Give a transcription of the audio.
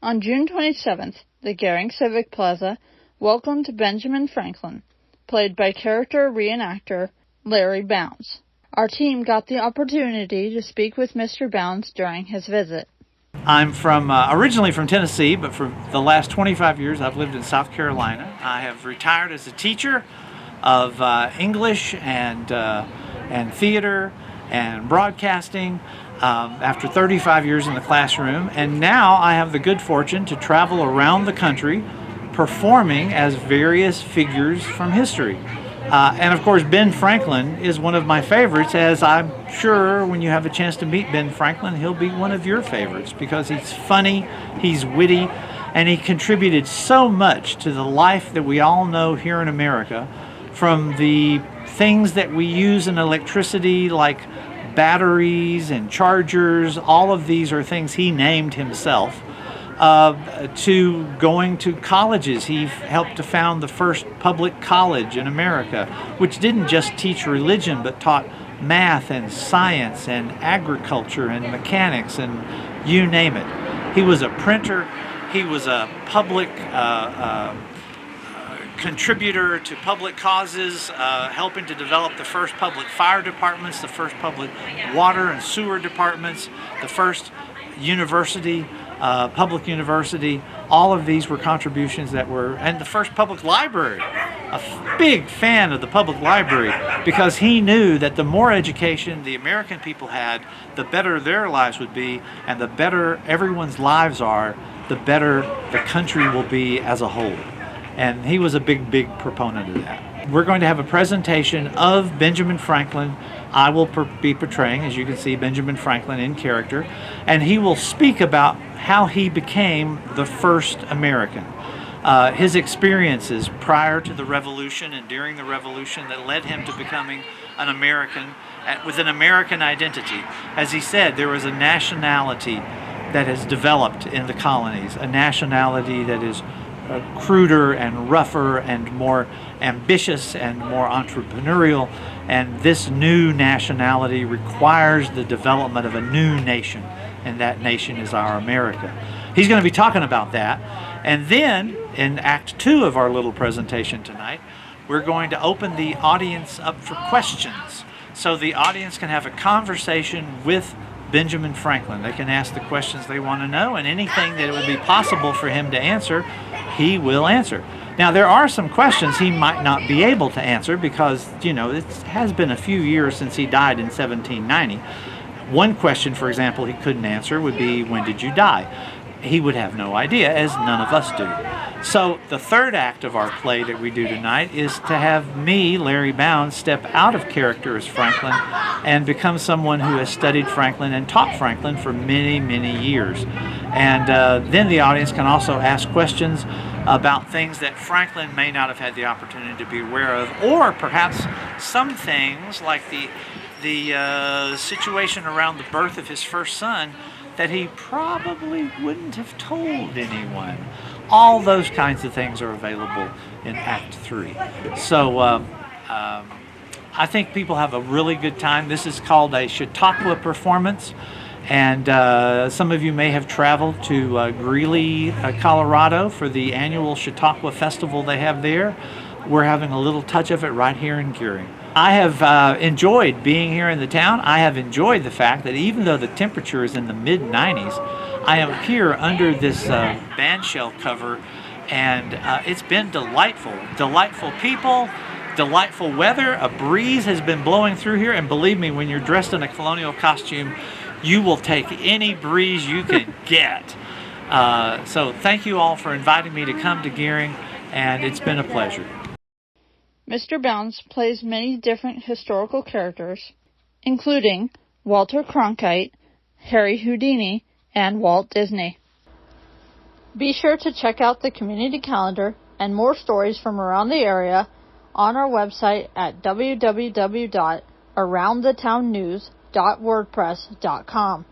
On June 27th, the Gering Civic Plaza welcomed Benjamin Franklin, played by character reenactor Larry Bounds. Our team got the opportunity to speak with Mr. Bounds during his visit. I'm originally from Tennessee, but for the last 25 years I've lived in South Carolina. I have retired as a teacher of English and theater and broadcasting after 35 years in the classroom, and now I have the good fortune to travel around the country performing as various figures from history. And of course, Ben Franklin is one of my favorites, as I'm sure when you have a chance to meet Ben Franklin, he'll be one of your favorites because he's funny, he's witty, and he contributed so much to the life that we all know here in America, from the things that we use in electricity like batteries and chargers. All of these are things he named himself. To going to colleges. He helped to found the first public college in America, which didn't just teach religion but taught math and science and agriculture and mechanics and you name it. He was a printer. He was a public contributor to public causes, helping to develop the first public fire departments, the first public water and sewer departments, the first university, public university. All of these were contributions and the first public library. A big fan of the public library because he knew that the more education the American people had, the better their lives would be, and the better everyone's lives are, the better the country will be as a whole. And he was a big proponent of that. We're going to have a presentation of Benjamin Franklin. I will be portraying, as you can see, Benjamin Franklin in character, and he will speak about how he became the first American. His experiences prior to the Revolution and during the Revolution that led him to becoming an American with an American identity. As he said, there was a nationality that has developed in the colonies, a nationality that is cruder and rougher and more ambitious and more entrepreneurial, and this new nationality requires the development of a new nation, and that nation is our America. He's going to be talking about that, and then in Act 2 of our little presentation tonight, we're going to open the audience up for questions, so the audience can have a conversation with Benjamin Franklin. They can ask the questions they want to know, and anything that it would be possible for him to answer, he will answer. Now, there are some questions he might not be able to answer because, you know, it has been a few years since he died in 1790. One question, for example, he couldn't answer would be, when did you die? He would have no idea, as none of us do. So the third act of our play that we do tonight is to have me, Larry Bounds, step out of character as Franklin and become someone who has studied Franklin and taught Franklin for many years. And then the audience can also ask questions about things that Franklin may not have had the opportunity to be aware of, or perhaps some things like the situation around the birth of his first son that he probably wouldn't have told anyone. All those kinds of things are available in Act 3. So I think people have a really good time. This is called a Chautauqua performance, and some of you may have traveled to Greeley, Colorado for the annual Chautauqua Festival they have there. We're having a little touch of it right here in Gering. I have enjoyed being here in the town. I have enjoyed the fact that even though the temperature is in the mid-90s, I am here under this bandshell cover, and it's been delightful. Delightful people, delightful weather. A breeze has been blowing through here, and believe me, when you're dressed in a colonial costume, you will take any breeze you can get. So thank you all for inviting me to come to Gering, and it's been a pleasure. Mr. Bounds plays many different historical characters, including Walter Cronkite, Harry Houdini, and Walt Disney. Be sure to check out the community calendar and more stories from around the area on our website at www.aroundthetownnews.wordpress.com.